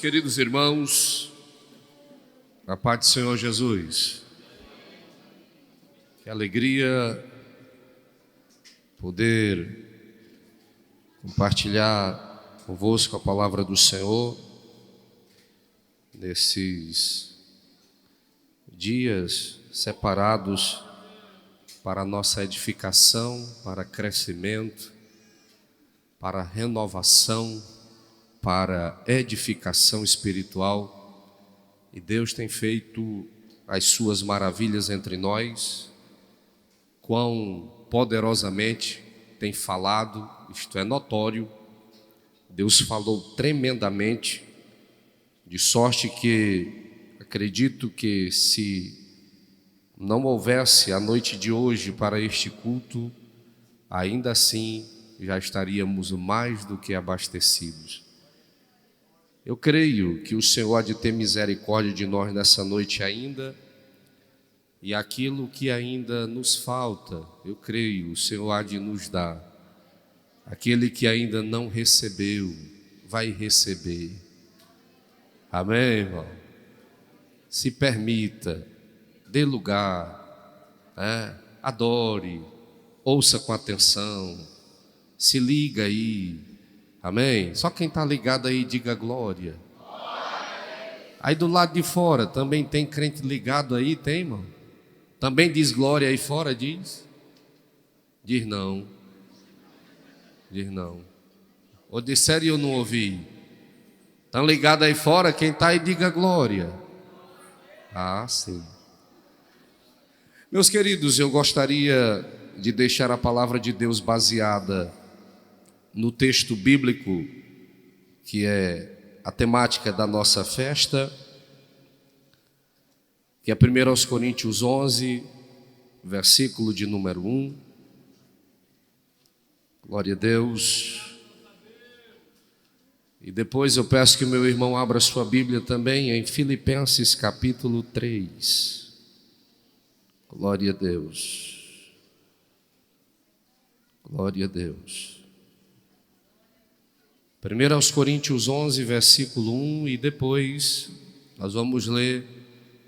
queridos irmãos, a paz do Senhor Jesus. Que alegria poder compartilhar convosco a palavra do Senhor nesses dias separados para a nossa edificação, para crescimento, para renovação, para edificação espiritual. E Deus tem feito as suas maravilhas entre nós. Quão poderosamente tem falado, isto é notório. Deus falou tremendamente, de sorte que acredito que se não houvesse a noite de hoje para este culto, ainda assim já estaríamos mais do que abastecidos. Eu creio que o Senhor há de ter misericórdia de nós nessa noite ainda, e aquilo que ainda nos falta, eu creio, o Senhor há de nos dar. Aquele que ainda não recebeu, vai receber. Amém, irmão? Se permita, dê lugar, adore, ouça com atenção, se liga aí. Amém? Só quem está ligado aí, diga glória. Aí do lado de fora, também tem crente ligado aí, tem, irmão? Também diz glória aí fora, diz? Diz não. Diz não. Ou disseram e eu não ouvi? Estão ligados aí fora, quem está aí, diga glória. Ah, sim. Meus queridos, eu gostaria de deixar a palavra de Deus baseada no texto bíblico, que é a temática da nossa festa, que é 1 Coríntios 11, versículo de número 1. Glória a Deus. E depois eu peço que o meu irmão abra sua Bíblia também em Filipenses capítulo 3. Glória a Deus. Glória a Deus. 1 Coríntios 11, versículo 1, e depois nós vamos ler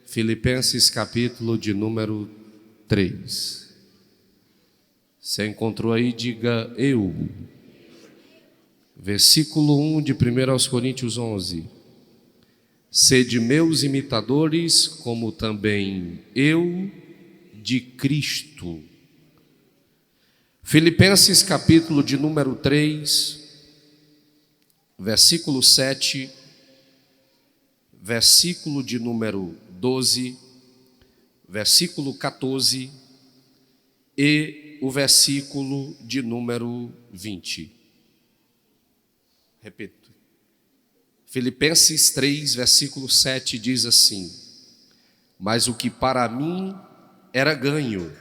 Filipenses capítulo de número 3. Você encontrou aí, diga eu. Versículo 1 de 1 Coríntios 11. Sede meus imitadores, como também eu de Cristo. Filipenses capítulo de número 3, versículo 7, versículo de número 12, versículo 14 e o versículo de número 20. Repito. Filipenses 3, versículo 7 diz assim: mas o que para mim era ganho,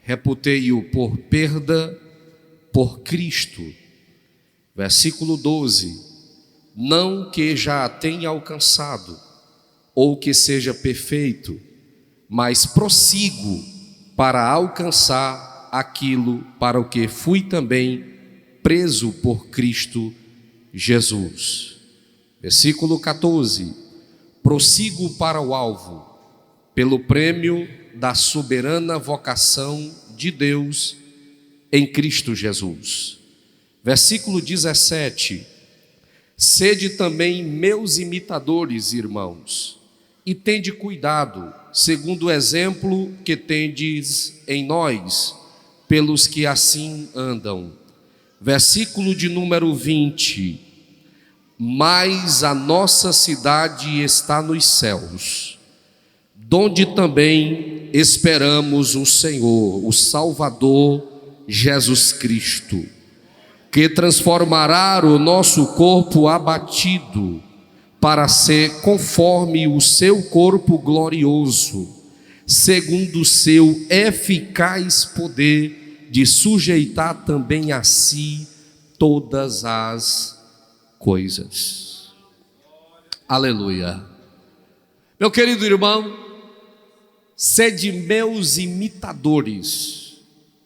reputei-o por perda por Cristo. Versículo 12: não que já a tenha alcançado, ou que seja perfeito, mas prossigo para alcançar aquilo para o que fui também preso por Cristo Jesus. Versículo 14: prossigo para o alvo, pelo prêmio da soberana vocação de Deus em Cristo Jesus. Versículo 17: sede também meus imitadores, irmãos, e tende cuidado, segundo o exemplo que tendes em nós, pelos que assim andam. Versículo de número 20: mas a nossa cidade está nos céus, donde também esperamos o Senhor, o Salvador Jesus Cristo, que transformará o nosso corpo abatido para ser conforme o seu corpo glorioso, segundo o seu eficaz poder de sujeitar também a si todas as coisas. Aleluia. Meu querido irmão, sede meus imitadores,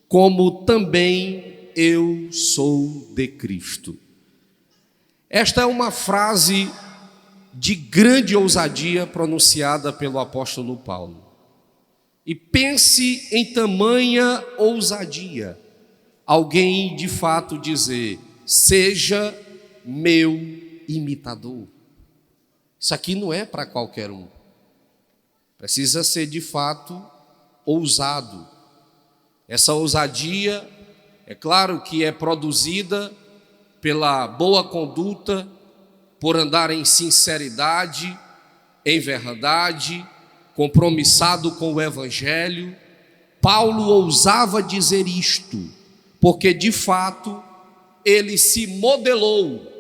como também eu sou de Cristo. Esta é uma frase de grande ousadia pronunciada pelo apóstolo Paulo. E pense em tamanha ousadia, alguém de fato dizer: seja meu imitador. Isso aqui não é para qualquer um. Precisa ser de fato ousado. Essa ousadia, é claro que é produzida pela boa conduta, por andar em sinceridade, em verdade, compromissado com o Evangelho. Paulo ousava dizer isto, porque de fato ele se modelou,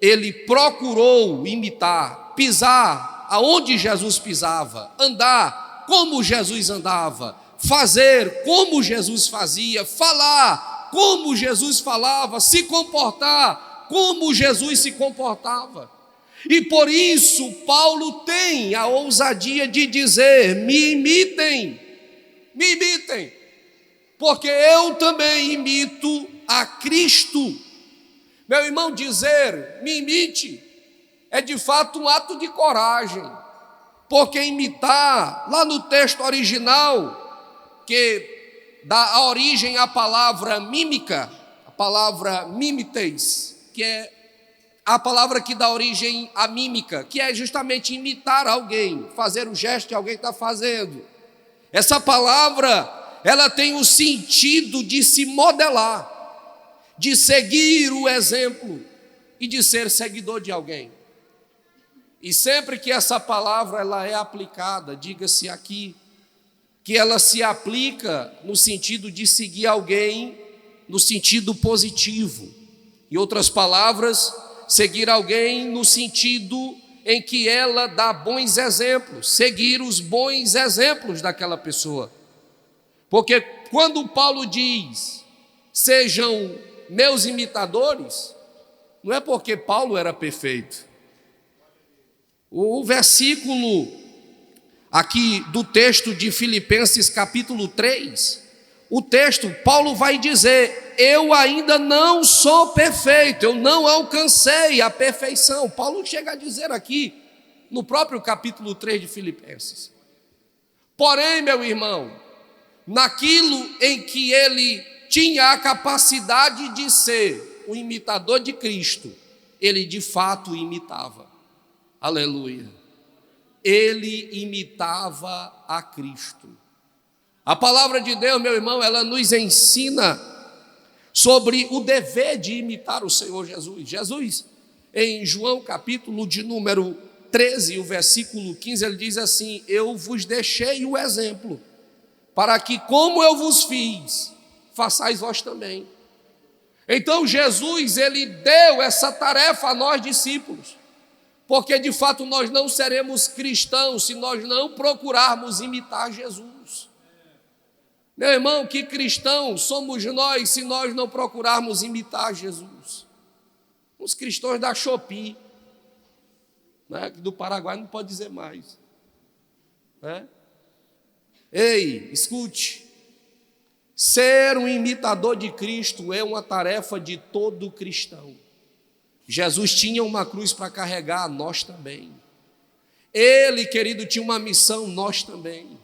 ele procurou imitar, pisar aonde Jesus pisava, andar como Jesus andava, fazer como Jesus fazia, falar como Jesus falava, se comportar como Jesus se comportava. E por isso Paulo tem a ousadia de dizer: me imitem, porque eu também imito a Cristo. Meu irmão, dizer me imite é de fato um ato de coragem, porque imitar, lá no texto original, que dá a origem à palavra mímica, a palavra mimetes, que é a palavra que dá origem à mímica, que é justamente imitar alguém, fazer o gesto que alguém está fazendo. Essa palavra, ela tem o sentido de se modelar, de seguir o exemplo e de ser seguidor de alguém. E sempre que essa palavra ela é aplicada, diga-se aqui, que ela se aplica no sentido de seguir alguém no sentido positivo. Em outras palavras, seguir alguém no sentido em que ela dá bons exemplos, seguir os bons exemplos daquela pessoa. Porque quando Paulo diz: sejam meus imitadores, não é porque Paulo era perfeito. O versículo aqui do texto de Filipenses capítulo 3, o texto, Paulo vai dizer: eu ainda não sou perfeito, eu não alcancei a perfeição. Paulo chega a dizer aqui, no próprio capítulo 3 de Filipenses. Porém, meu irmão, naquilo em que ele tinha a capacidade de ser o imitador de Cristo, ele de fato imitava. Aleluia. Ele imitava a Cristo. A palavra de Deus, meu irmão, ela nos ensina sobre o dever de imitar o Senhor Jesus. Jesus, em João capítulo de número 13, o versículo 15, ele diz assim: eu vos deixei o exemplo, para que como eu vos fiz, façais vós também. Então Jesus, ele deu essa tarefa a nós discípulos, porque de fato nós não seremos cristãos se nós não procurarmos imitar Jesus. Meu irmão, que cristãos somos nós se nós não procurarmos imitar Jesus? Os cristãos da Shopee, né? Do Paraguai não pode dizer mais, né? Ei, escute, ser um imitador de Cristo é uma tarefa de todo cristão. Jesus tinha uma cruz para carregar, nós também. Ele, querido, tinha uma missão, nós também.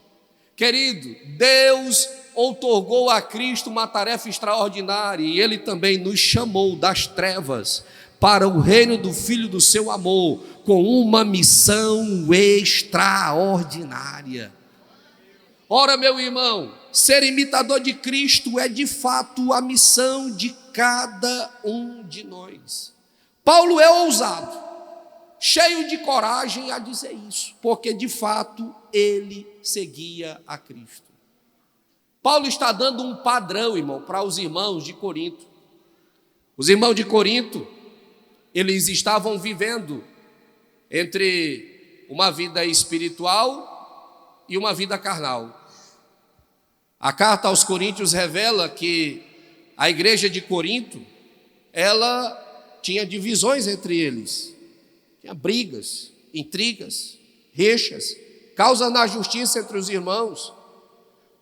Querido, Deus outorgou a Cristo uma tarefa extraordinária e Ele também nos chamou das trevas para o reino do Filho do seu amor, com uma missão extraordinária. Ora, meu irmão, ser imitador de Cristo é de fato a missão de cada um de nós. Paulo é ousado, cheio de coragem a dizer isso, porque de fato ele seguia a Cristo. Paulo está dando um padrão, irmão, para os irmãos de Corinto. Os irmãos de Corinto, eles estavam vivendo entre uma vida espiritual e uma vida carnal. A carta aos Coríntios revela que a igreja de Corinto, ela tinha divisões entre eles, tinha brigas, intrigas, rixas, causa na justiça entre os irmãos,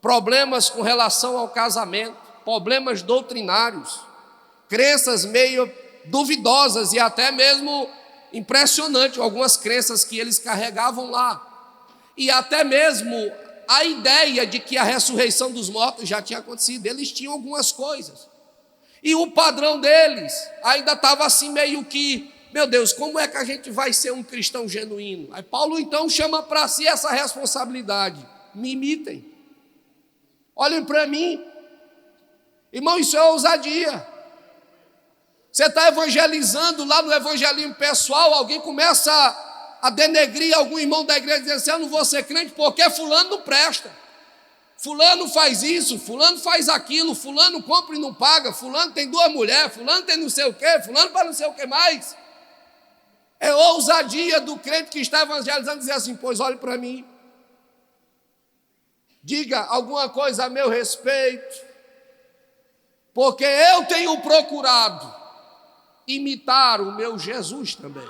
problemas com relação ao casamento, problemas doutrinários, crenças meio duvidosas e até mesmo impressionante algumas crenças que eles carregavam lá. E até mesmo a ideia de que a ressurreição dos mortos já tinha acontecido. Eles tinham algumas coisas. E o padrão deles ainda estava assim meio que, meu Deus, como é que a gente vai ser um cristão genuíno? Aí Paulo então chama para si essa responsabilidade. Me imitem. Olhem para mim. Irmão, isso é ousadia. Você está evangelizando lá no evangelismo pessoal, alguém começa a denegrir algum irmão da igreja, dizendo assim, eu não vou ser crente porque fulano não presta. Fulano faz isso, fulano faz aquilo, fulano compra e não paga, fulano tem 2 mulheres, fulano tem não sei o quê, fulano para não sei o que mais. É ousadia do crente que está evangelizando dizer assim, pois olhe para mim. Diga alguma coisa a meu respeito, porque eu tenho procurado imitar o meu Jesus também.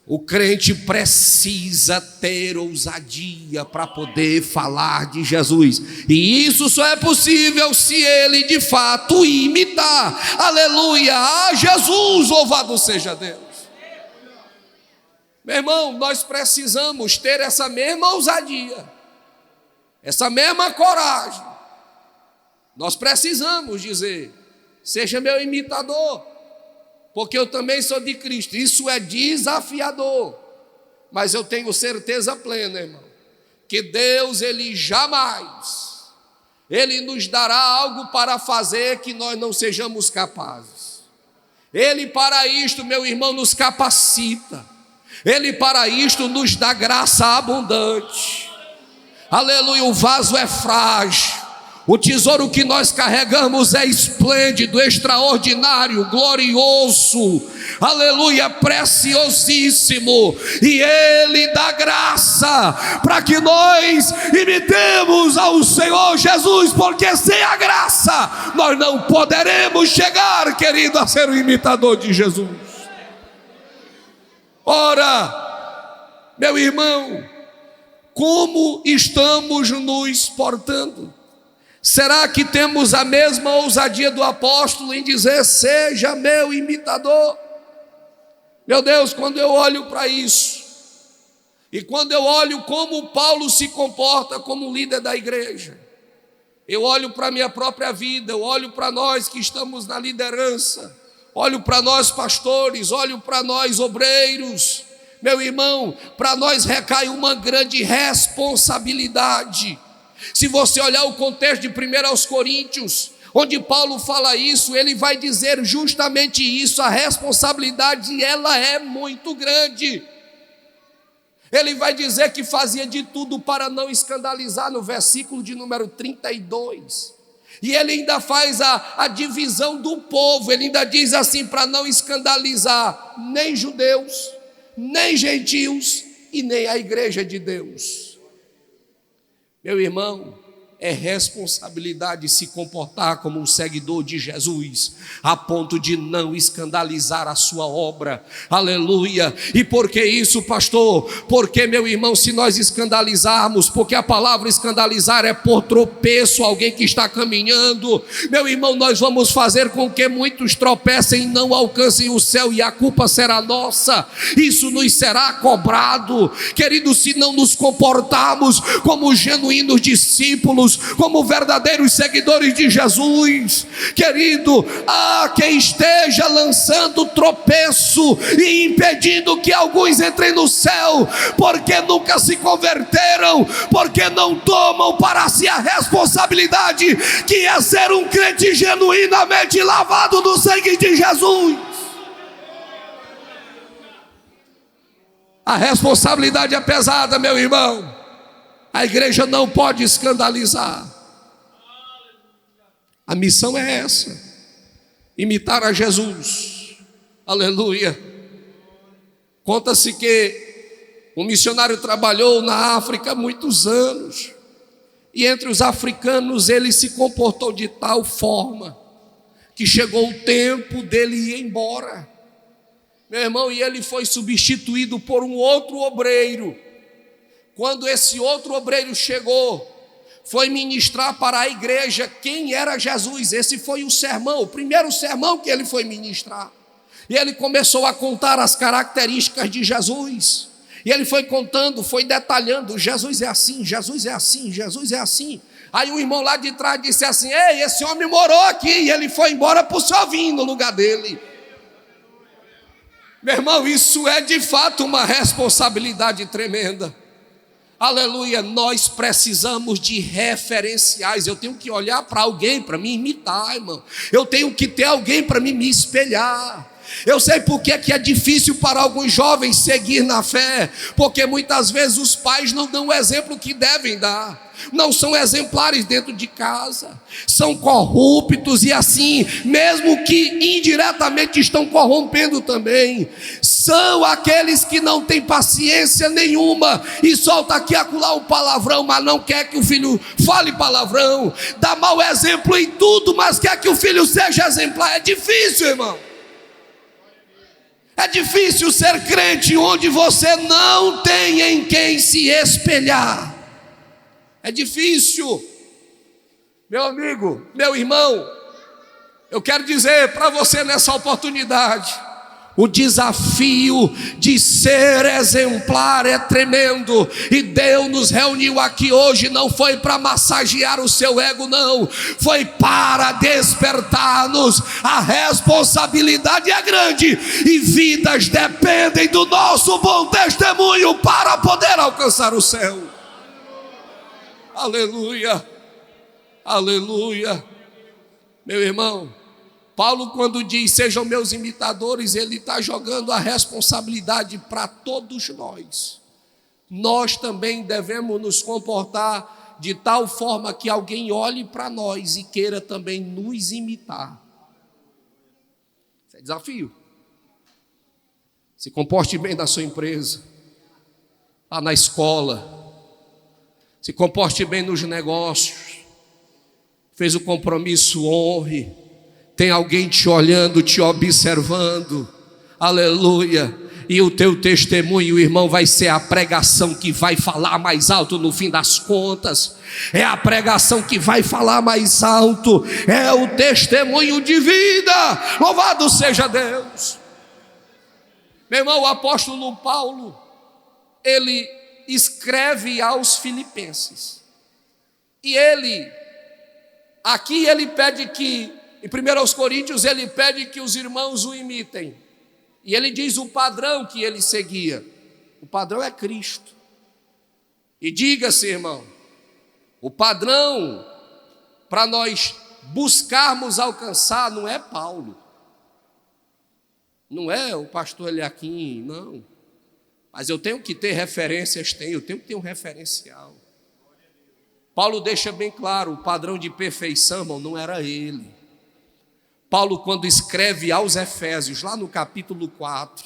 O crente precisa ter ousadia para poder falar de Jesus. E isso só é possível se ele de fato imitar. Aleluia! A Jesus, louvado seja Deus. Meu irmão, nós precisamos ter essa mesma ousadia, essa mesma coragem. Nós precisamos dizer, seja meu imitador, porque eu também sou de Cristo. Isso é desafiador, mas eu tenho certeza plena, irmão, que Deus, Ele jamais, Ele nos dará algo para fazer que nós não sejamos capazes. Ele para isto, meu irmão, nos capacita. Ele para isto nos dá graça abundante. Aleluia, o vaso é frágil. O tesouro que nós carregamos é esplêndido, extraordinário, glorioso, aleluia, preciosíssimo, e Ele dá graça para que nós imitemos ao Senhor Jesus, porque sem a graça nós não poderemos chegar, querido, a ser o imitador de Jesus. Ora, meu irmão, como estamos nos portando? Será que temos a mesma ousadia do apóstolo em dizer, seja meu imitador? Meu Deus, quando eu olho para isso, e quando eu olho como Paulo se comporta como líder da igreja, eu olho para a minha própria vida, eu olho para nós que estamos na liderança, olho para nós pastores, olho para nós obreiros, meu irmão, para nós recai uma grande responsabilidade. Se você olhar o contexto de 1 Coríntios, onde Paulo fala isso, ele vai dizer justamente isso, a responsabilidade ela é muito grande. Ele vai dizer que fazia de tudo para não escandalizar, no versículo de número 32. E ele ainda faz a divisão do povo, ele ainda diz assim, para não escandalizar nem judeus, nem gentios e nem a igreja de Deus. Meu irmão, é responsabilidade se comportar como um seguidor de Jesus, a ponto de não escandalizar a sua obra, aleluia. E por que isso, pastor? Porque, meu irmão, se nós escandalizarmos, porque a palavra escandalizar é por tropeço, alguém que está caminhando, meu irmão, nós vamos fazer com que muitos tropecem e não alcancem o céu, e a culpa será nossa, isso nos será cobrado, querido, se não nos comportarmos como genuínos discípulos, como verdadeiros seguidores de Jesus, querido, quem esteja lançando tropeço e impedindo que alguns entrem no céu, porque nunca se converteram, porque não tomam para si a responsabilidade que é ser um crente genuinamente lavado no sangue de Jesus. A responsabilidade é pesada, meu irmão. A igreja não pode escandalizar. A missão é essa: imitar a Jesus. Aleluia. Conta-se que um missionário trabalhou na África há muitos anos, e entre os africanos ele se comportou de tal forma que chegou o tempo dele ir embora, meu irmão, e ele foi substituído por um outro obreiro. Quando esse outro obreiro chegou, foi ministrar para a igreja quem era Jesus. Esse foi o sermão, o primeiro sermão que ele foi ministrar. E ele começou a contar as características de Jesus. E ele foi contando, foi detalhando: Jesus é assim, Jesus é assim, Jesus é assim. Aí o irmão lá de trás disse assim: ei, esse homem morou aqui. E ele foi embora para o senhor vir no lugar dele. Meu irmão, isso é de fato uma responsabilidade tremenda. Aleluia, nós precisamos de referenciais. Eu tenho que olhar para alguém para me imitar, irmão. Eu tenho que ter alguém para me espelhar. Eu sei porque que é difícil para alguns jovens seguir na fé, porque muitas vezes os pais não dão o exemplo que devem dar, não são exemplares dentro de casa, são corruptos e assim, mesmo que indiretamente estão corrompendo também, são aqueles que não têm paciência nenhuma e solta aqui e acolá um palavrão, mas não quer que o filho fale palavrão, dá mau exemplo em tudo, mas quer que o filho seja exemplar. É difícil, irmão. É difícil ser crente onde você não tem em quem se espelhar. É difícil. Meu amigo, meu irmão, eu quero dizer para você nessa oportunidade: o desafio de ser exemplar é tremendo. E Deus nos reuniu aqui hoje não foi para massagear o seu ego, não. Foi para despertar-nos. A responsabilidade é grande e vidas dependem do nosso bom testemunho para poder alcançar o céu. Aleluia, aleluia. Meu irmão, Paulo, quando diz sejam meus imitadores, ele está jogando a responsabilidade para todos nós. Nós também devemos nos comportar de tal forma que alguém olhe para nós e queira também nos imitar. Isso é desafio. Se comporte bem na sua empresa, lá na escola, se comporte bem nos negócios, fez o compromisso, honre. Tem alguém te olhando, te observando, aleluia, e o teu testemunho, irmão, vai ser a pregação que vai falar mais alto no fim das contas, é a pregação que vai falar mais alto, é o testemunho de vida, louvado seja Deus. Meu irmão, o apóstolo Paulo, ele escreve aos Filipenses, e aqui ele pede que, em 1 Coríntios, ele pede que os irmãos o imitem. E ele diz o padrão que ele seguia. O padrão é Cristo. E diga-se, irmão, o padrão para nós buscarmos alcançar não é Paulo. Não é o pastor Eliakim, não. Mas eu tenho que ter referências, eu tenho que ter um referencial. Paulo deixa bem claro, o padrão de perfeição, irmão, não era ele. Paulo, quando escreve aos Efésios, lá no capítulo 4,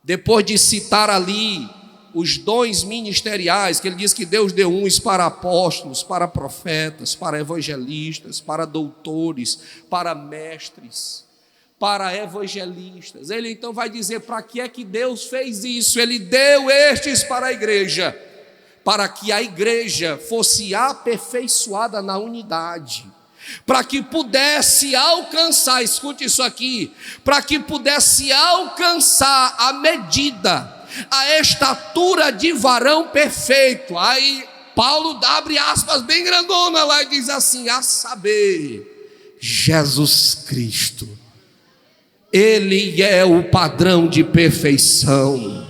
depois de citar ali os dons ministeriais, que ele diz que Deus deu uns para apóstolos, para profetas, para evangelistas, para doutores, para mestres, para evangelistas. Ele então vai dizer para que é que Deus fez isso. Ele deu estes para a igreja, para que a igreja fosse aperfeiçoada na unidade, para que pudesse alcançar, escute isso aqui, para que pudesse alcançar a medida, a estatura de varão perfeito. Aí Paulo abre aspas bem grandona lá e diz assim: a saber, Jesus Cristo. Ele é o padrão de perfeição,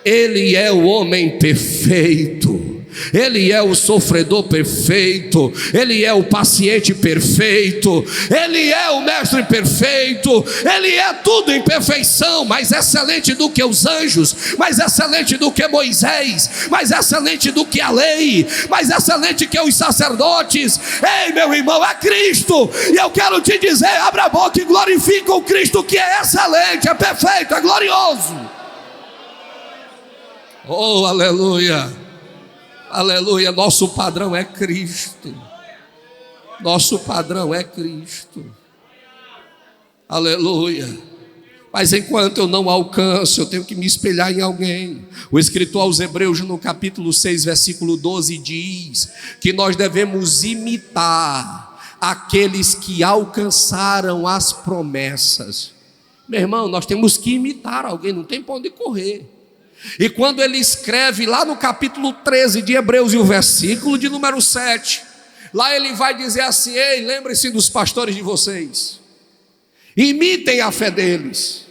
ele é o homem perfeito, ele é o sofredor perfeito, ele é o paciente perfeito, ele é o mestre perfeito, ele é tudo em perfeição, mais excelente do que os anjos, mais excelente do que Moisés, mais excelente do que a lei, mais excelente que os sacerdotes. Ei, meu irmão, é Cristo, e eu quero te dizer, abra a boca e glorifica o Cristo que é excelente, é perfeito, é glorioso. Oh, aleluia. Aleluia, nosso padrão é Cristo. Nosso padrão é Cristo. Aleluia. Mas enquanto eu não alcanço, eu tenho que me espelhar em alguém. O escritor aos Hebreus, no capítulo 6, versículo 12, diz que nós devemos imitar aqueles que alcançaram as promessas. Meu irmão, nós temos que imitar alguém, não tem para onde correr. E quando ele escreve lá no capítulo 13 de Hebreus e o versículo de número 7, lá ele vai dizer assim: ei, lembre-se dos pastores de vocês, imitem a fé deles,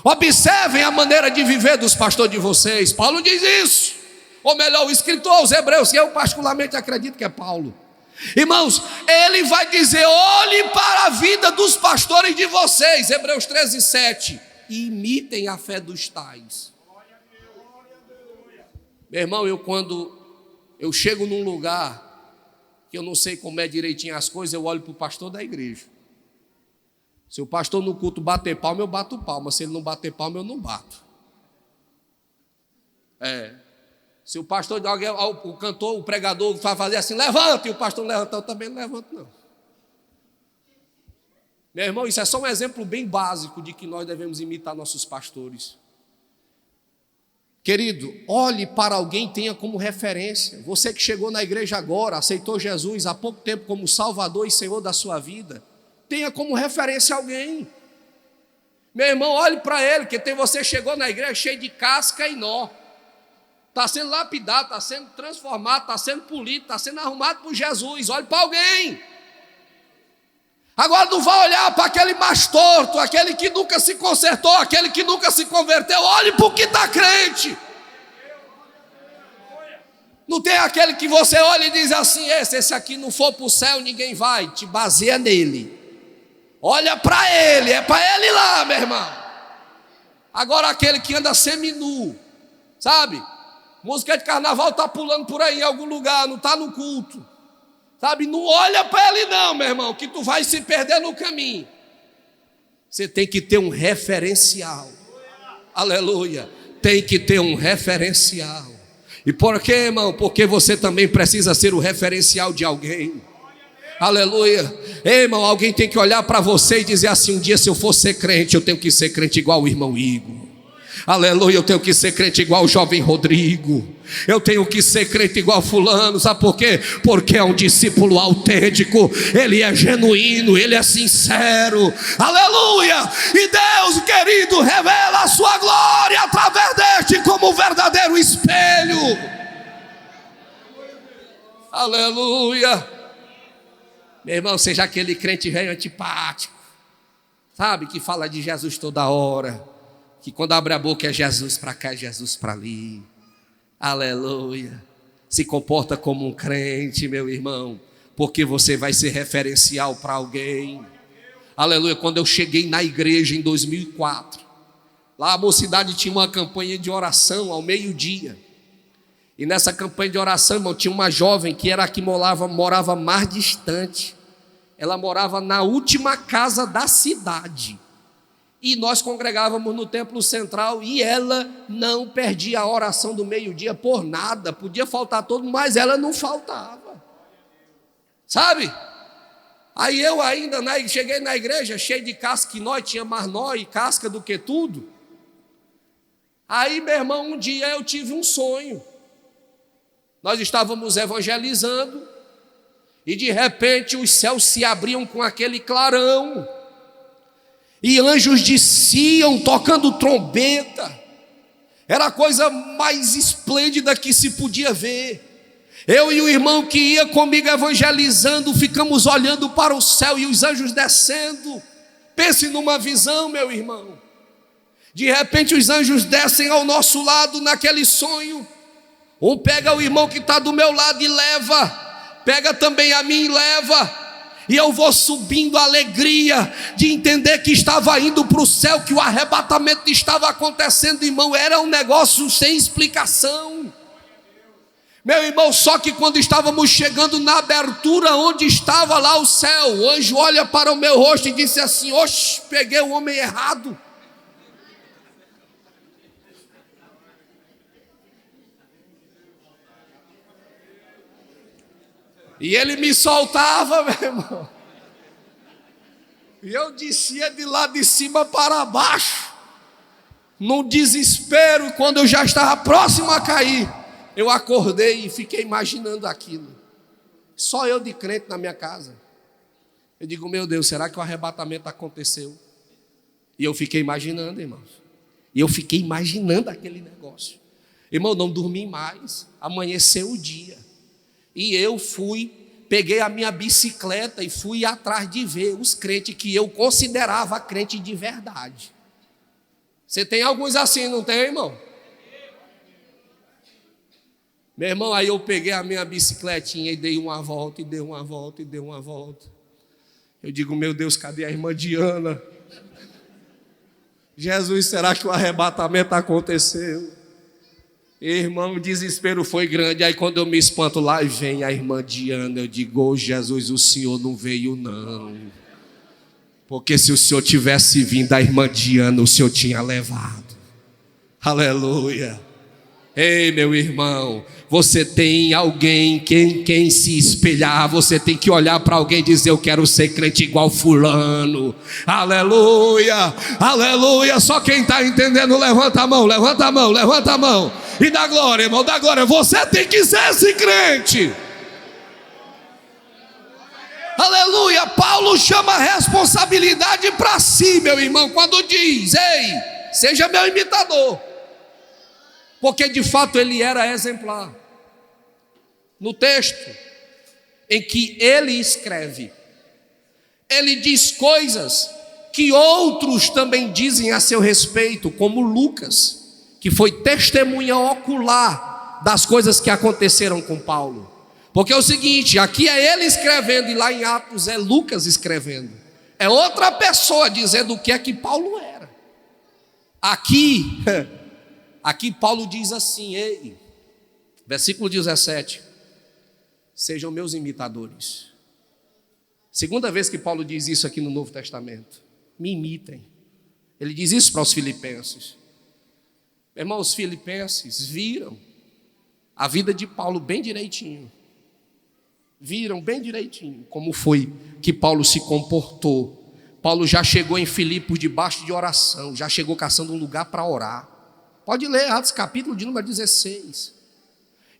observem a maneira de viver dos pastores de vocês. Paulo diz isso, ou melhor, o escritor aos Hebreus, que eu particularmente acredito que é Paulo. Irmãos, ele vai dizer: olhe para a vida dos pastores de vocês, Hebreus 13, 7, e imitem a fé dos tais. Meu irmão, quando eu chego num lugar que eu não sei como é direitinho as coisas, eu olho para o pastor da igreja. Se o pastor no culto bater palma, eu bato palma. Se ele não bater palma, eu não bato. Se o pastor, o cantor, o pregador vai fazer assim, levanta, e o pastor não levanta, eu também não levanto, não. Meu irmão, isso é só um exemplo bem básico de que nós devemos imitar nossos pastores. Querido, olhe para alguém, tenha como referência. Você que chegou na igreja agora, aceitou Jesus há pouco tempo como Salvador e Senhor da sua vida, tenha como referência alguém. Meu irmão, olhe para ele, que você chegou na igreja cheio de casca e nó. Está sendo lapidado, está sendo transformado, está sendo polido, está sendo arrumado por Jesus. Olhe para alguém. Agora não vai olhar para aquele mais torto, aquele que nunca se consertou, aquele que nunca se converteu. Olhe para o que está crente. Não tem aquele que você olha e diz assim: esse aqui não for para o céu, ninguém vai. Te baseia nele. Olha para ele, é para ele lá, meu irmão. Agora aquele que anda seminu, sabe? Música de carnaval está pulando por aí em algum lugar, não está no culto. Sabe, não olha para ele não, meu irmão, que tu vai se perder no caminho. Você tem que ter um referencial. Aleluia. Tem que ter um referencial. E por quê, irmão? Porque você também precisa ser o referencial de alguém. Aleluia. Ei, irmão, alguém tem que olhar para você e dizer assim: um dia se eu for ser crente, eu tenho que ser crente igual o irmão Igor. Aleluia, eu tenho que ser crente igual o jovem Rodrigo. Eu tenho que ser crente igual fulano. Sabe por quê? Porque é um discípulo autêntico. Ele é genuíno, ele é sincero. Aleluia. E Deus, querido, revela a sua glória através deste como um verdadeiro espelho. Aleluia. Meu irmão, seja aquele crente velho antipático, sabe, que fala de Jesus toda hora, que quando abre a boca é Jesus para cá, é Jesus para ali. Aleluia. Se comporta como um crente, meu irmão, porque você vai ser referencial para alguém. Aleluia. Quando eu cheguei na igreja em 2004, lá a mocidade tinha uma campanha de oração ao meio-dia. E nessa campanha de oração, irmão, tinha uma jovem que era a que morava mais distante. Ela morava na última casa da cidade. E nós congregávamos no templo central e ela não perdia a oração do meio-dia por nada. Podia faltar todo, mas ela não faltava. Sabe? Aí eu ainda cheguei na igreja cheio de casca e nó, tinha mais nó e casca do que tudo. Aí, meu irmão, um dia eu tive um sonho. Nós estávamos evangelizando e de repente os céus se abriam com aquele clarão. E anjos desciam tocando trombeta. Era a coisa mais esplêndida que se podia ver. Eu e o irmão que ia comigo evangelizando, ficamos olhando para o céu e os anjos descendo. Pense numa visão, meu irmão. De repente os anjos descem ao nosso lado naquele sonho. Um pega o irmão que está do meu lado e leva. Pega também a mim e leva. E eu vou subindo a alegria de entender que estava indo para o céu, que o arrebatamento estava acontecendo, irmão. Era um negócio sem explicação. Meu irmão, só que quando estávamos chegando na abertura onde estava lá o céu, o anjo olha para o meu rosto e disse assim: oxe, peguei o homem errado. E ele me soltava, meu irmão. E eu descia de lá de cima para baixo, num desespero. Quando eu já estava próximo a cair, eu acordei e fiquei imaginando aquilo. Só eu de crente na minha casa. Eu digo: meu Deus, será que o arrebatamento aconteceu? E eu fiquei imaginando, irmãos. E eu fiquei imaginando aquele negócio. Irmão, não dormi mais. Amanheceu o dia. E eu peguei a minha bicicleta e fui atrás de ver os crentes que eu considerava crente de verdade. Você tem alguns assim, não tem, irmão? Meu irmão, aí eu peguei a minha bicicletinha e dei uma volta, e dei uma volta, e dei uma volta. Eu digo, meu Deus, cadê a irmã Diana? Jesus, será que o arrebatamento aconteceu? Irmão, o desespero foi grande. Aí quando eu me espanto lá, vem a irmã Diana. Eu digo, oh, Jesus, o Senhor não veio não. Porque se o Senhor tivesse vindo, a irmã Diana, o Senhor tinha levado. Aleluia. Ei, meu irmão, você tem alguém quem se espelhar. Você tem que olhar para alguém e dizer, eu quero ser crente igual fulano. Aleluia, aleluia. Só quem está entendendo, levanta a mão, levanta a mão, levanta a mão. E dá glória, irmão, dá glória. Você tem que ser esse crente. Aleluia. Paulo chama a responsabilidade para si, meu irmão, quando diz, ei, seja meu imitador. Porque de fato ele era exemplar. No texto em que ele escreve, ele diz coisas que outros também dizem a seu respeito, como Lucas, que foi testemunha ocular das coisas que aconteceram com Paulo. Porque é o seguinte, aqui é ele escrevendo e lá em Atos é Lucas escrevendo. É outra pessoa dizendo o que é que Paulo era. Aqui Paulo diz assim, ei, versículo 17, sejam meus imitadores. Segunda vez que Paulo diz isso aqui no Novo Testamento, me imitem. Ele diz isso para os filipenses. Irmão, os filipenses viram a vida de Paulo bem direitinho. Viram bem direitinho como foi que Paulo se comportou. Paulo já chegou em Filipos debaixo de oração, já chegou caçando um lugar para orar. Pode ler Atos capítulo de número 16.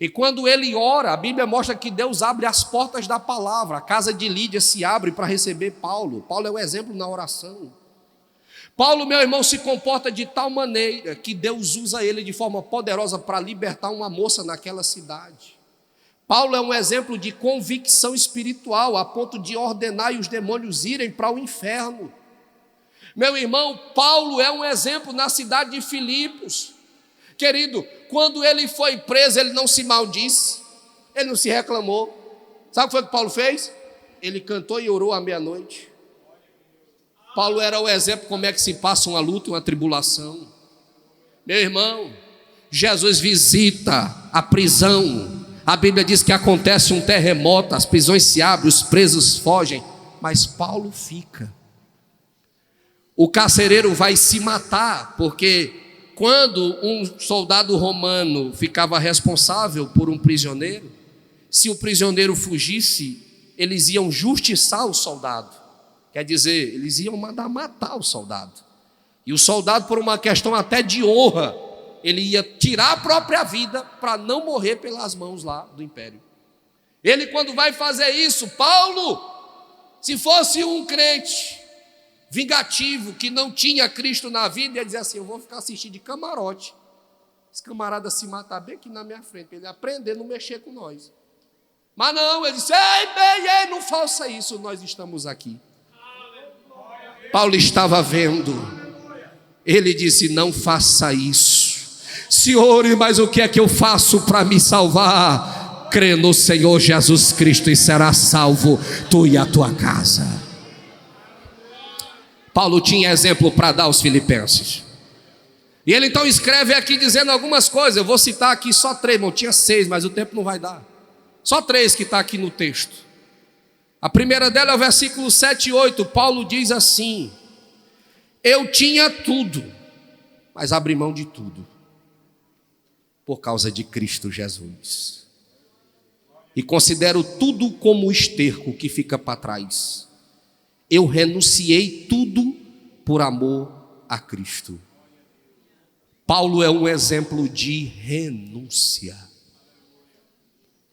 E quando ele ora, a Bíblia mostra que Deus abre as portas da palavra. A casa de Lídia se abre para receber Paulo. Paulo é o exemplo na oração. Paulo, meu irmão, se comporta de tal maneira que Deus usa ele de forma poderosa para libertar uma moça naquela cidade. Paulo é um exemplo de convicção espiritual, a ponto de ordenar os demônios irem para o inferno. Meu irmão, Paulo é um exemplo na cidade de Filipos. Querido, quando ele foi preso, ele não se maldisse, ele não se reclamou. Sabe o que foi que Paulo fez? Ele cantou e orou à meia-noite. Paulo era o exemplo como é que se passa uma luta e uma tribulação. Meu irmão, Jesus visita a prisão. A Bíblia diz que acontece um terremoto, as prisões se abrem, os presos fogem, mas Paulo fica. O carcereiro vai se matar, porque quando um soldado romano ficava responsável por um prisioneiro, se o prisioneiro fugisse, eles iam justiçar o soldado. Quer dizer, eles iam mandar matar o soldado. E o soldado, por uma questão até de honra, ele ia tirar a própria vida para não morrer pelas mãos lá do império. Ele, quando vai fazer isso, Paulo, se fosse um crente vingativo, que não tinha Cristo na vida, ia dizer assim, eu vou ficar assistindo de camarote, esse camarada se matar bem aqui na minha frente, para ele aprender a não mexer com nós. Mas não, ele disse, ei, não faça isso, nós estamos aqui. Paulo estava vendo, ele disse, não faça isso. Senhor, mas o que é que eu faço para me salvar? Crê no Senhor Jesus Cristo e será salvo tu e a tua casa. Paulo tinha exemplo para dar aos filipenses. E ele então escreve aqui dizendo algumas coisas. Eu vou citar aqui só 3, irmão. Tinha 6, mas o tempo não vai dar. Só 3 que está aqui no texto. A primeira dela é o versículo 7 e 8. Paulo diz assim: eu tinha tudo, mas abri mão de tudo por causa de Cristo Jesus. E considero tudo como esterco que fica para trás. Eu renunciei tudo por amor a Cristo. Paulo é um exemplo de renúncia.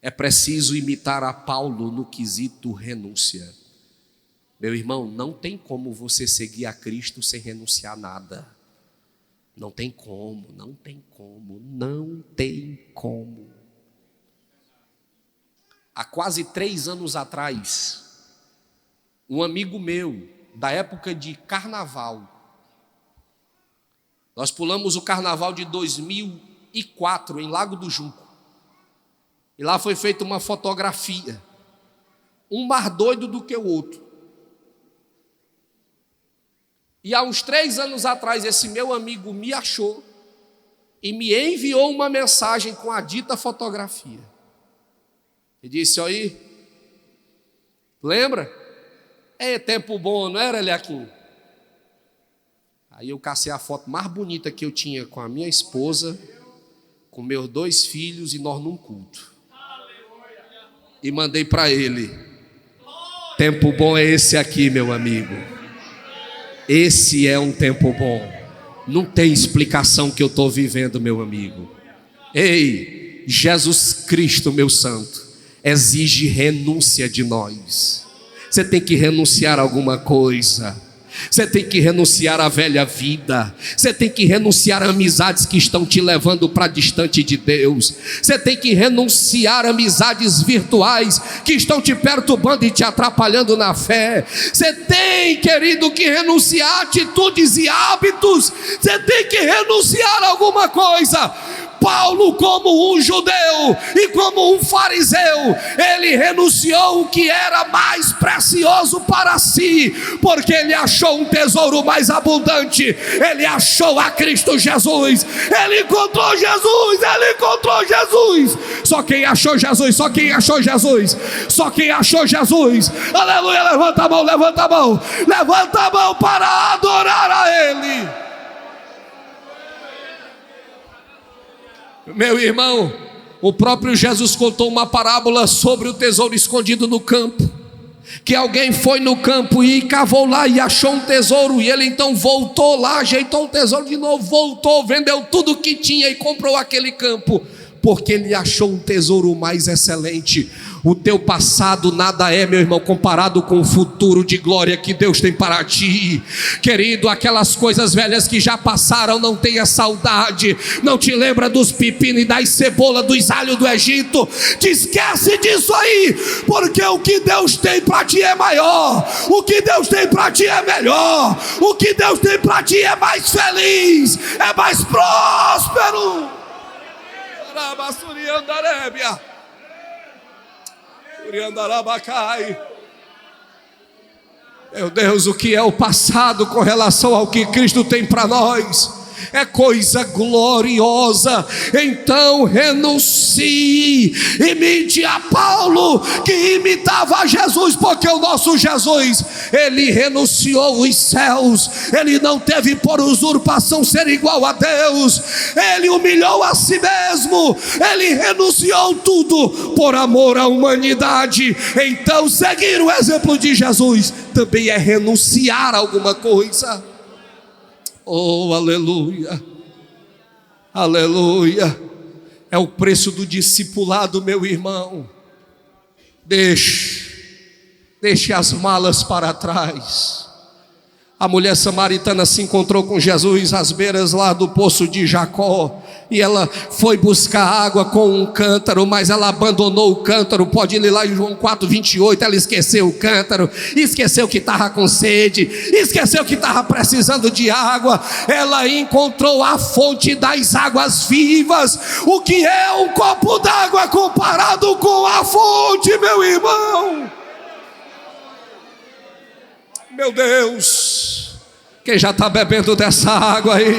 É preciso imitar a Paulo no quesito renúncia. Meu irmão, não tem como você seguir a Cristo sem renunciar a nada. Não tem como, não tem como, não tem como. Há quase 3 anos atrás, um amigo meu, da época de carnaval, nós pulamos o carnaval de 2004 em Lago do Junco, e lá foi feita uma fotografia, um mais doido do que o outro. E há uns 3 anos atrás, esse meu amigo me achou e me enviou uma mensagem com a dita fotografia. E disse: aí, lembra? É tempo bom, não era, Eliakim? Aí eu cacei a foto mais bonita que eu tinha com a minha esposa, com meus 2 filhos e nós num culto. E mandei para ele: tempo bom é esse aqui, meu amigo. Esse é um tempo bom. Não tem explicação que eu estou vivendo, meu amigo. Ei, Jesus Cristo, meu santo, exige renúncia de nós. Você tem que renunciar a alguma coisa. Você tem que renunciar à velha vida. Você tem que renunciar a amizades que estão te levando para distante de Deus. Você tem que renunciar a amizades virtuais que estão te perturbando e te atrapalhando na fé. Você tem, querido, que renunciar a atitudes e hábitos. Você tem que renunciar a alguma coisa. Paulo, como um judeu e como um fariseu, ele renunciou o que era mais precioso para si, porque ele achou um tesouro mais abundante. Ele achou a Cristo Jesus. Ele encontrou Jesus. Ele encontrou Jesus. Só quem achou Jesus, só quem achou Jesus, só quem achou Jesus. Aleluia, levanta a mão, levanta a mão, levanta a mão para adorar a Ele. Meu irmão, o próprio Jesus contou uma parábola sobre o tesouro escondido no campo, que alguém foi no campo e cavou lá e achou um tesouro, e ele então voltou lá, ajeitou o tesouro de novo, voltou, vendeu tudo o que tinha e comprou aquele campo, porque ele achou um tesouro mais excelente. O teu passado nada é, meu irmão, comparado com o futuro de glória que Deus tem para ti. Querido, aquelas coisas velhas que já passaram, não tenha saudade. Não te lembra dos pepinos e das cebolas, dos alhos do Egito. Te esquece disso aí, porque o que Deus tem para ti é maior. O que Deus tem para ti é melhor. O que Deus tem para ti é mais feliz, é mais próspero. Meu Deus, o que é o passado com relação ao que Cristo tem para nós? É coisa gloriosa. Então renuncie, imite a Paulo, que imitava a Jesus, porque o nosso Jesus, ele renunciou os céus, ele não teve por usurpação ser igual a Deus, ele humilhou a si mesmo, ele renunciou tudo por amor à humanidade. Então seguir o exemplo de Jesus também é renunciar a alguma coisa. Oh, aleluia, aleluia. É o preço do discipulado, meu irmão. Deixe as malas para trás. A mulher samaritana se encontrou com Jesus às beiras lá do poço de Jacó, e ela foi buscar água com um cântaro, mas ela abandonou o cântaro. Pode ir lá em João 4:28. Ela esqueceu o cântaro, esqueceu que estava com sede, esqueceu que estava precisando de água. Ela encontrou a fonte das águas vivas. O que é um copo d'água comparado com a fonte, meu irmão? Meu Deus, quem já está bebendo dessa água aí,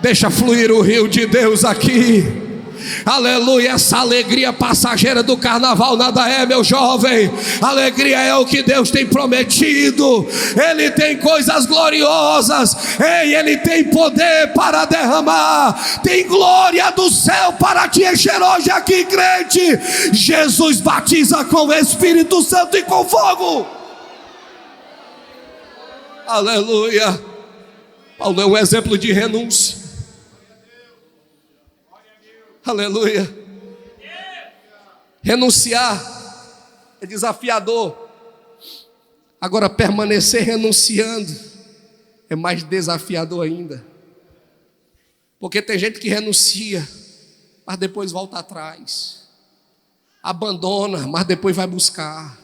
deixa fluir o rio de Deus aqui. Aleluia. Essa alegria passageira do carnaval nada é, meu jovem. Alegria é o que Deus tem prometido. Ele tem coisas gloriosas. Ei, Ele tem poder para derramar, tem glória do céu para te encher hoje aqui, crente. Jesus batiza com o Espírito Santo e com fogo. Aleluia. Paulo é um exemplo de renúncia. Aleluia. Renunciar é desafiador. Agora, permanecer renunciando é mais desafiador ainda. Porque tem gente que renuncia, mas depois volta atrás. Abandona, mas depois vai buscar.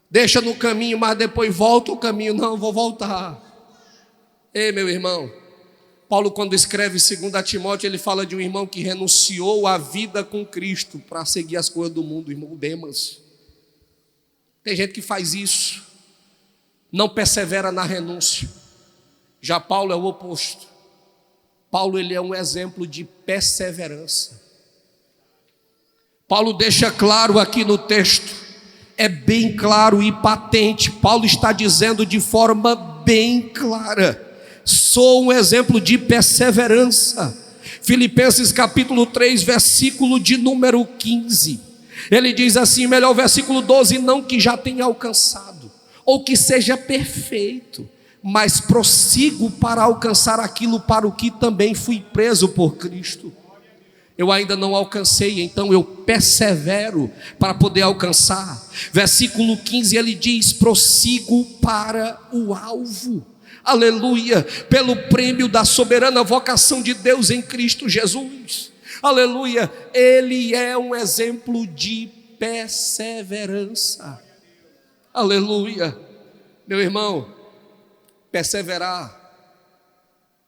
Deixa no caminho, mas depois volta o caminho. Não, vou voltar. Ei, meu irmão, Paulo, quando escreve 2 Timóteo, ele fala de um irmão que renunciou à vida com Cristo para seguir as coisas do mundo, o irmão Demas. Tem gente que faz isso, não persevera na renúncia. Já Paulo é o oposto. Paulo, ele é um exemplo de perseverança. Paulo deixa claro aqui no texto, é bem claro e patente. Paulo está dizendo de forma bem clara: sou um exemplo de perseverança. Filipenses capítulo 3, versículo de número 15. Ele diz assim, melhor o versículo 12: não que já tenha alcançado, ou que seja perfeito, mas prossigo para alcançar aquilo para o que também fui preso por Cristo. Eu ainda não alcancei, então eu persevero para poder alcançar. Versículo 15, ele diz: prossigo para o alvo. Aleluia, pelo prêmio da soberana vocação de Deus em Cristo Jesus. Aleluia, ele é um exemplo de perseverança. Aleluia, meu irmão, perseverar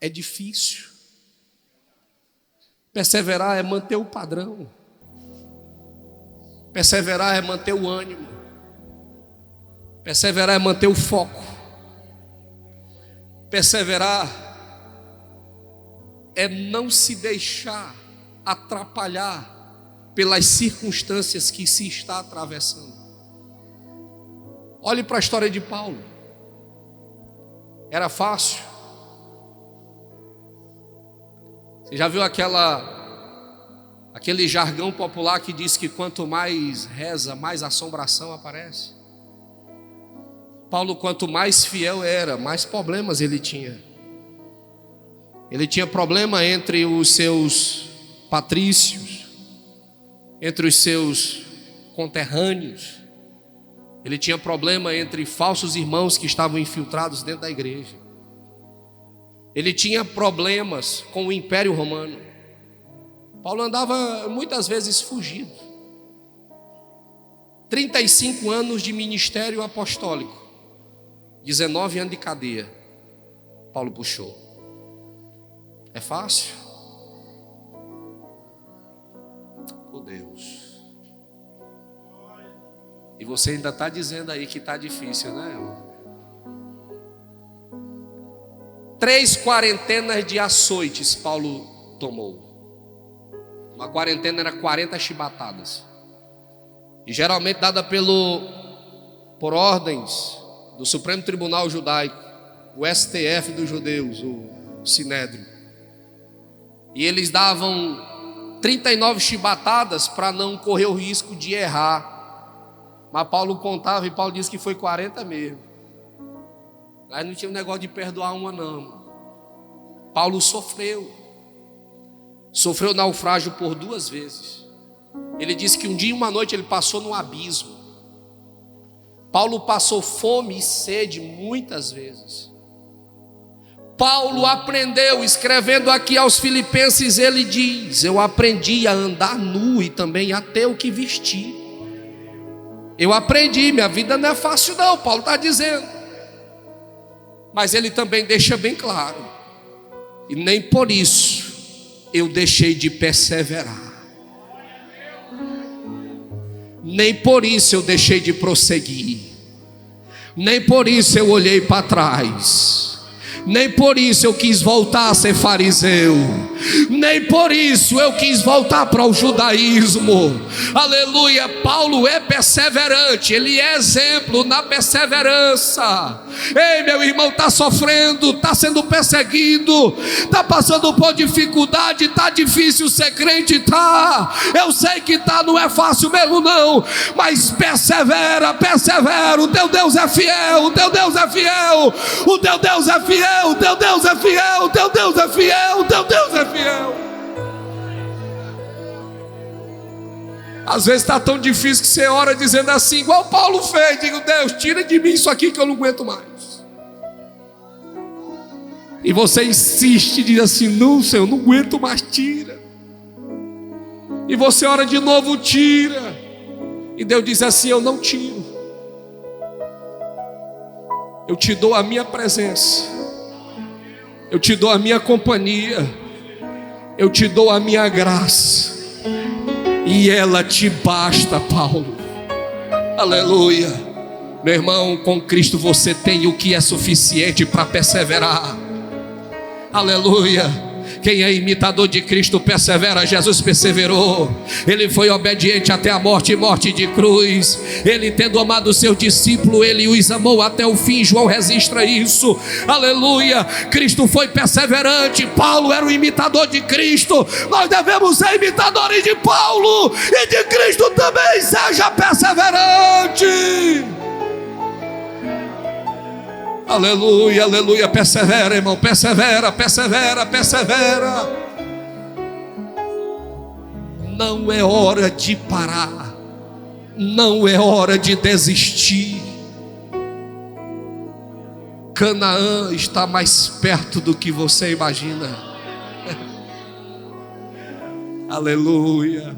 é difícil. Perseverar é manter o padrão. Perseverar é manter o ânimo. Perseverar é manter o foco. Perseverar é não se deixar atrapalhar pelas circunstâncias que se está atravessando. Olhe para a história de Paulo. Era fácil? Você já viu aquele jargão popular que diz que quanto mais reza, mais assombração aparece? Paulo, quanto mais fiel era, mais problemas ele tinha. Ele tinha problema entre os seus patrícios, entre os seus conterrâneos. Ele tinha problema entre falsos irmãos que estavam infiltrados dentro da igreja. Ele tinha problemas com o Império Romano. Paulo andava muitas vezes fugido. 35 anos de ministério apostólico, 19 anos de cadeia, Paulo puxou. É fácil? Oh Deus. E você ainda está dizendo aí que está difícil, né? 3 quarentenas de açoites Paulo tomou. Uma quarentena era 40 chibatadas. E geralmente dada por ordens do Supremo Tribunal Judaico, o STF dos judeus, o Sinédrio. E eles davam 39 chibatadas para não correr o risco de errar. Mas Paulo contava e Paulo disse que foi 40 mesmo. Aí não tinha um negócio de perdoar uma não. Paulo sofreu naufrágio por 2 vezes. Ele disse que um dia e uma noite ele passou no abismo. Paulo passou fome e sede muitas vezes. Paulo aprendeu, escrevendo aqui aos Filipenses, ele diz: eu aprendi a andar nu e também a ter o que vestir. Eu aprendi, minha vida não é fácil não, Paulo está dizendo. Mas ele também deixa bem claro: e nem por isso eu deixei de perseverar. Nem por isso eu deixei de prosseguir. Nem por isso eu olhei para trás. Nem por isso eu quis voltar a ser fariseu. Nem por isso eu quis voltar para o judaísmo. Aleluia, Paulo é perseverante. Ele é exemplo na perseverança. Ei, meu irmão, está sofrendo, está sendo perseguido, está passando por dificuldade, está difícil ser crente, está. Eu sei que está, não é fácil mesmo não. Mas persevera, persevera. O teu Deus é fiel, o teu Deus é fiel. O teu Deus é fiel, o teu Deus é fiel, o teu Deus é fiel, o teu Deus é fiel. Às vezes está tão difícil que você ora dizendo assim, igual Paulo fez. Digo, Deus, tira de mim isso aqui que eu não aguento mais. E você insiste, diz assim, não, Senhor, eu não aguento mais, tira. E você ora de novo, tira. E Deus diz assim, eu não tiro. Eu te dou a minha presença. Eu te dou a minha companhia. Eu te dou a minha graça. E ela te basta, Paulo. Aleluia. Meu irmão, com Cristo você tem o que é suficiente para perseverar. Aleluia. Quem é imitador de Cristo persevera. Jesus perseverou. Ele foi obediente até a morte e morte de cruz. Ele, tendo amado o seu discípulo, ele os amou até o fim. João registra isso. Aleluia. Cristo foi perseverante. Paulo era o imitador de Cristo. Nós devemos ser imitadores de Paulo e de Cristo também. Seja perseverante. Aleluia, aleluia, persevera, irmão, persevera, persevera, persevera. Não é hora de parar, não é hora de desistir. Canaã está mais perto do que você imagina. Aleluia.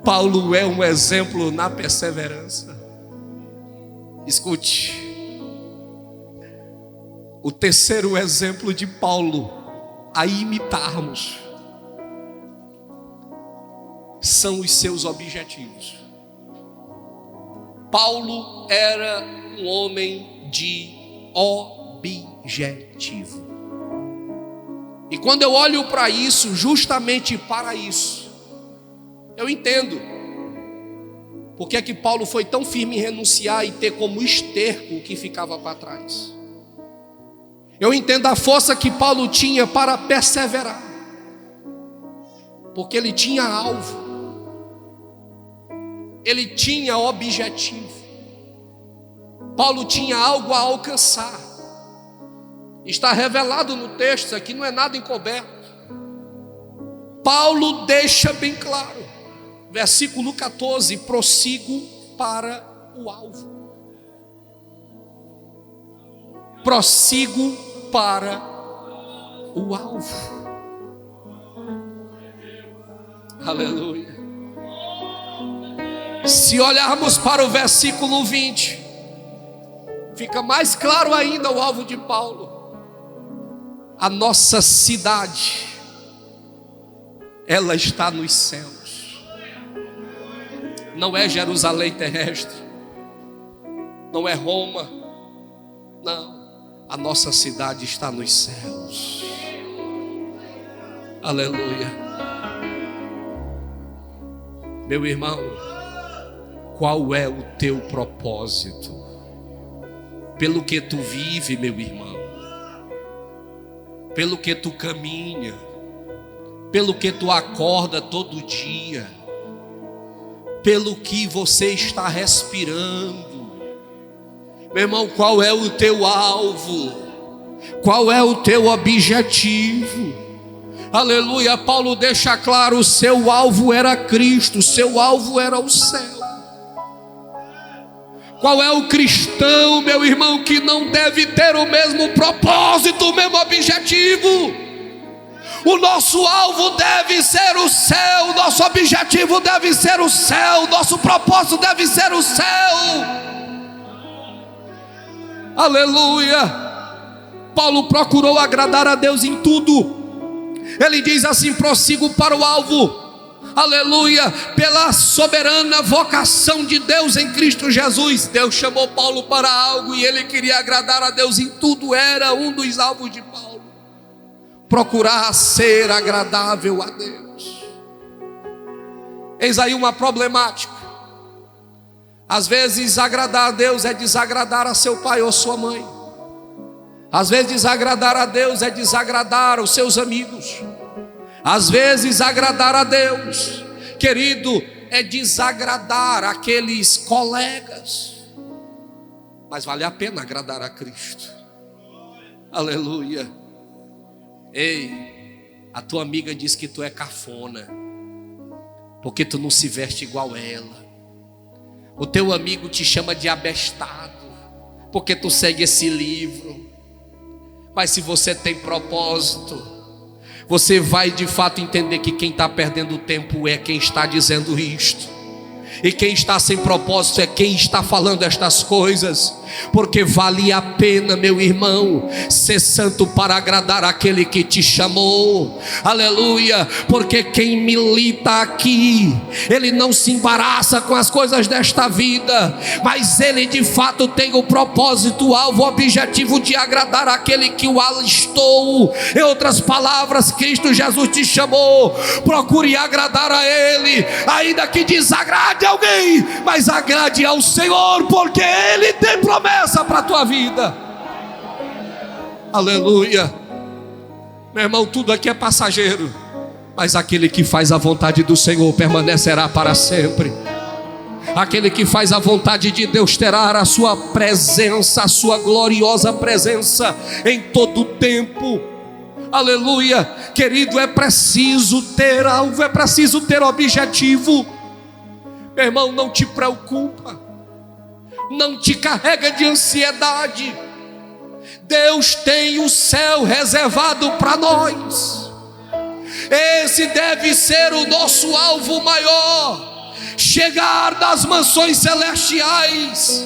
Paulo é um exemplo na perseverança. Escute. O terceiro exemplo de Paulo a imitarmos são os seus objetivos. Paulo era um homem de objetivo. E quando eu olho para isso, justamente para isso, eu entendo porque é que Paulo foi tão firme em renunciar e ter como esterco o que ficava para trás. Eu entendo a força que Paulo tinha para perseverar, porque ele tinha alvo, ele tinha objetivo. Paulo tinha algo a alcançar. Está revelado no texto, isso aqui não é nada encoberto. Paulo deixa bem claro, versículo 14: prossigo para o alvo. Prossigo para o alvo. Aleluia. Se olharmos para o versículo 20, fica mais claro ainda o alvo de Paulo. A nossa cidade, ela está nos céus. Não é Jerusalém terrestre, não é Roma, não. A nossa cidade está nos céus. Aleluia. Meu irmão, qual é o teu propósito? Pelo que tu vive, meu irmão, pelo que tu caminha, pelo que tu acorda todo dia, pelo que você está respirando. Meu irmão, qual é o teu alvo? Qual é o teu objetivo? Aleluia. Paulo deixa claro, o seu alvo era Cristo, o seu alvo era o céu. Qual é o cristão, meu irmão, que não deve ter o mesmo propósito, o mesmo objetivo? O nosso alvo deve ser o céu, o nosso objetivo deve ser o céu, o nosso propósito deve ser o céu. Aleluia. Paulo procurou agradar a Deus em tudo. Ele diz assim: prossigo para o alvo. Aleluia. Pela soberana vocação de Deus em Cristo Jesus. Deus chamou Paulo para algo e ele queria agradar a Deus em tudo. Era um dos alvos de Paulo, procurar ser agradável a Deus. Eis aí uma problemática. Às vezes agradar a Deus é desagradar a seu pai ou sua mãe. Às vezes desagradar a Deus é desagradar os seus amigos. Às vezes agradar a Deus, querido, é desagradar aqueles colegas. Mas vale a pena agradar a Cristo. Aleluia. Ei, a tua amiga diz que tu é cafona. porque tu não se veste igual a ela. O teu amigo te chama de abestado, porque tu segue esse livro. Mas se você tem propósito, você vai de fato entender que quem está perdendo tempo é quem está dizendo isto. E quem está sem propósito é quem está falando estas coisas. Porque vale a pena, meu irmão, ser santo para agradar aquele que te chamou. Aleluia. Porque quem milita aqui, ele não se embaraça com as coisas desta vida, mas ele de fato tem o propósito, o alvo, o objetivo de agradar aquele que o alistou. Em outras palavras, Cristo Jesus te chamou. Procure agradar a ele, ainda que desagrade alguém, mas agrade ao Senhor, porque ele tem promessa para a tua vida. Aleluia. Meu irmão, tudo aqui é passageiro, mas aquele que faz a vontade do Senhor permanecerá para sempre. Aquele que faz a vontade de Deus terá a sua presença, a sua gloriosa presença em todo o tempo. Aleluia. Querido, é preciso ter alvo, é preciso ter objetivo. Meu irmão, não te preocupa, não te carrega de ansiedade. Deus tem o céu reservado para nós. Esse deve ser o nosso alvo maior, chegar das mansões celestiais.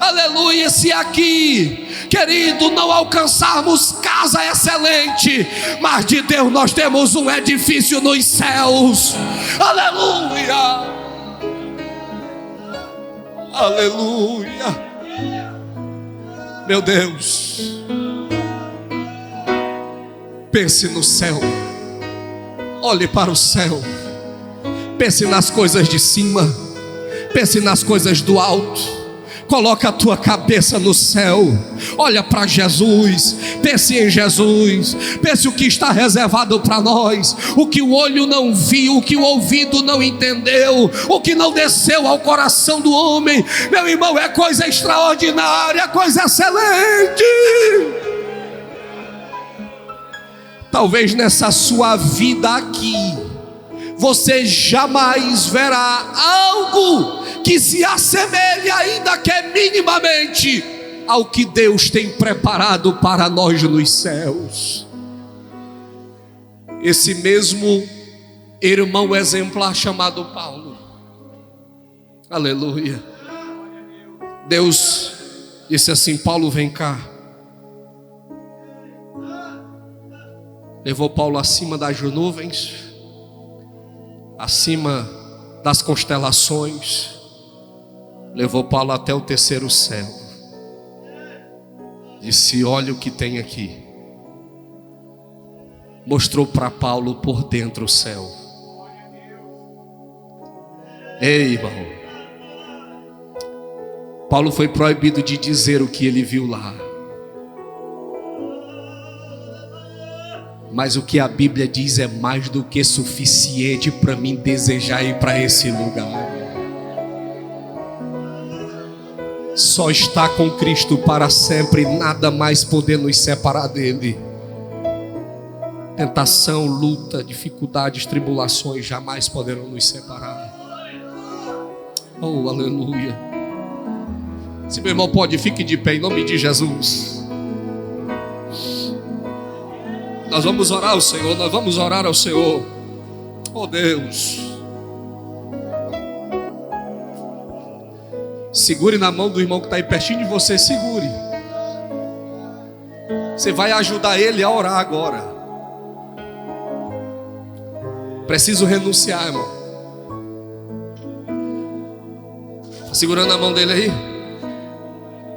Aleluia. Se aqui, querido, não alcançarmos casa excelente, mas de Deus nós temos um edifício nos céus. Aleluia. Aleluia. Meu Deus, pense no céu, olhe para o céu, pense nas coisas de cima, pense nas coisas do alto. Coloca a tua cabeça no céu, olha para Jesus, pense em Jesus, pense o que está reservado para nós, o que o olho não viu, o que o ouvido não entendeu, o que não desceu ao coração do homem. Meu irmão, é coisa extraordinária, coisa excelente. Talvez nessa sua vida aqui, você jamais verá algo que se assemelhe, ainda que minimamente, ao que Deus tem preparado para nós nos céus. Esse mesmo irmão exemplar chamado Paulo, aleluia, Deus disse assim: Paulo, vem cá. Levou Paulo acima das nuvens, acima das constelações, levou Paulo até o terceiro céu. Disse: olha o que tem aqui. Mostrou para Paulo por dentro o céu. Ei, irmão, Paulo foi proibido de dizer o que ele viu lá, mas o que a Bíblia diz é mais do que suficiente para mim desejar ir para esse lugar. Só está com Cristo para sempre, nada mais poder nos separar dele. Tentação, luta, dificuldades, tribulações jamais poderão nos separar. Oh, aleluia. Se meu irmão pode, fique de pé em nome de Jesus. Nós vamos orar ao Senhor, nós vamos orar ao Senhor. Oh Deus, segure na mão do irmão que está aí pertinho de você, segure. Você vai ajudar ele a orar agora. Preciso renunciar, irmão. Está segurando a mão dele aí?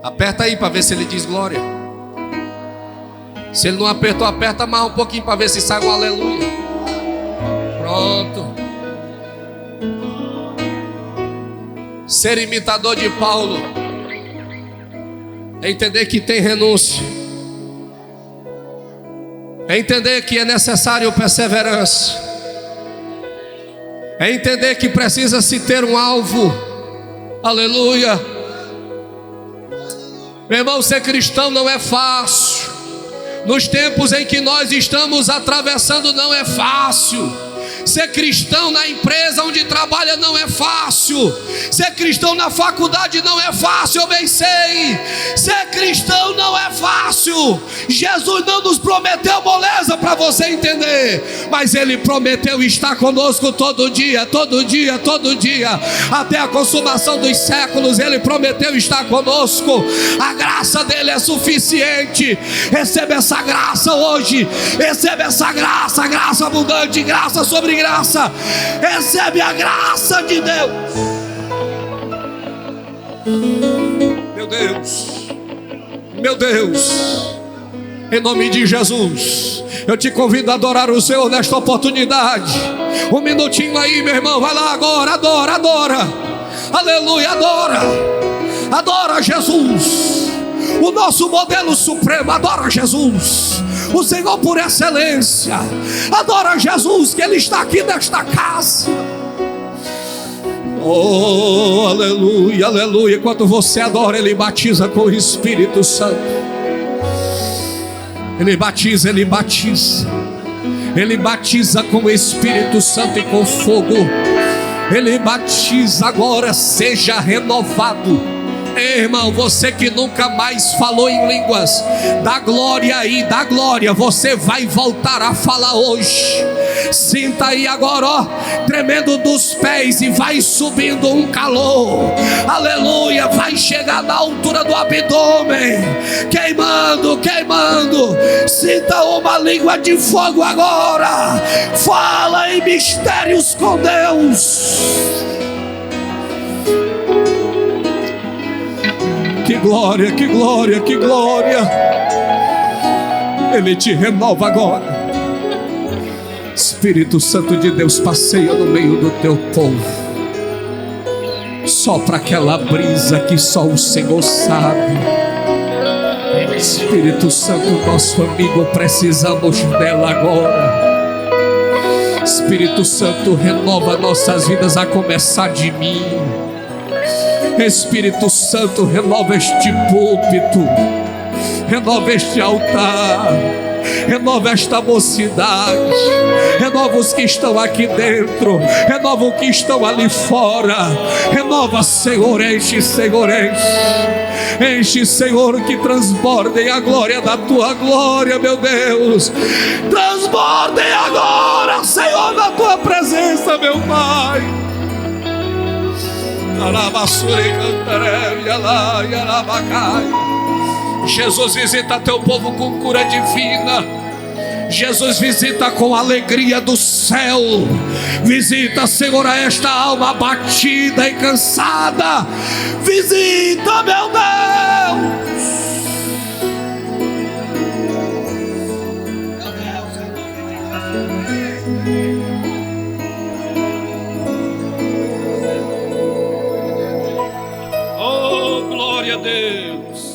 Aperta aí para ver se ele diz glória. Se ele não apertou, aperta mais um pouquinho para ver se sai um aleluia. Pronto. Ser imitador de Paulo é entender que tem renúncia, é entender que é necessário perseverança, é entender que precisa se ter um alvo. Aleluia. Meu irmão, ser cristão não é fácil. Nos tempos em que nós estamos atravessando não é fácil. Ser cristão na empresa onde trabalha não é fácil. Ser cristão na faculdade não é fácil, eu bem sei. Ser cristão não é fácil. Jesus não nos prometeu moleza, para você entender, mas Ele prometeu estar conosco todo dia, todo dia, todo dia, até a consumação dos séculos. Ele prometeu estar conosco. A graça dele é suficiente. Receba essa graça hoje. Receba essa graça, graça abundante, graça sobre graça. Recebe a graça de Deus. Meu Deus, meu Deus, em nome de Jesus, eu te convido a adorar o Senhor nesta oportunidade. Um minutinho aí, meu irmão, vai lá agora, adora, adora. Aleluia, adora. Adora Jesus, o nosso modelo supremo. Adora Jesus, o Senhor por excelência. Adora Jesus, que Ele está aqui nesta casa. Oh, aleluia, aleluia. Enquanto você adora, Ele batiza com o Espírito Santo. Ele batiza, Ele batiza. Ele batiza com o Espírito Santo e com fogo. Ele batiza agora, seja renovado. Irmão, você que nunca mais falou em línguas, dá glória aí, dá glória. Você vai voltar a falar hoje. Sinta aí agora, ó, tremendo dos pés, e vai subindo um calor. Aleluia, vai chegar na altura do abdômen, queimando, queimando. Sinta uma língua de fogo agora. Fala em mistérios com Deus. Que glória, que glória, que glória. Ele te renova agora. Espírito Santo de Deus, passeia no meio do teu povo. Sopra aquela brisa que só o Senhor sabe. Espírito Santo, nosso amigo, precisamos dela agora. Espírito Santo, renova nossas vidas, a começar de mim. Espírito Santo, renova este púlpito, renova este altar, renova esta mocidade, renova os que estão aqui dentro, renova os que estão ali fora. Renova, Senhor, enche, Senhor, enche. Enche, Senhor, que transbordem a glória da tua glória, meu Deus. Transbordem agora, Senhor, da tua presença, meu Pai. Jesus, visita teu povo com cura divina. Jesus, visita com alegria do céu. Visita, Senhor, a esta alma abatida e cansada. Visita, meu Deus. Oh, glória a Deus.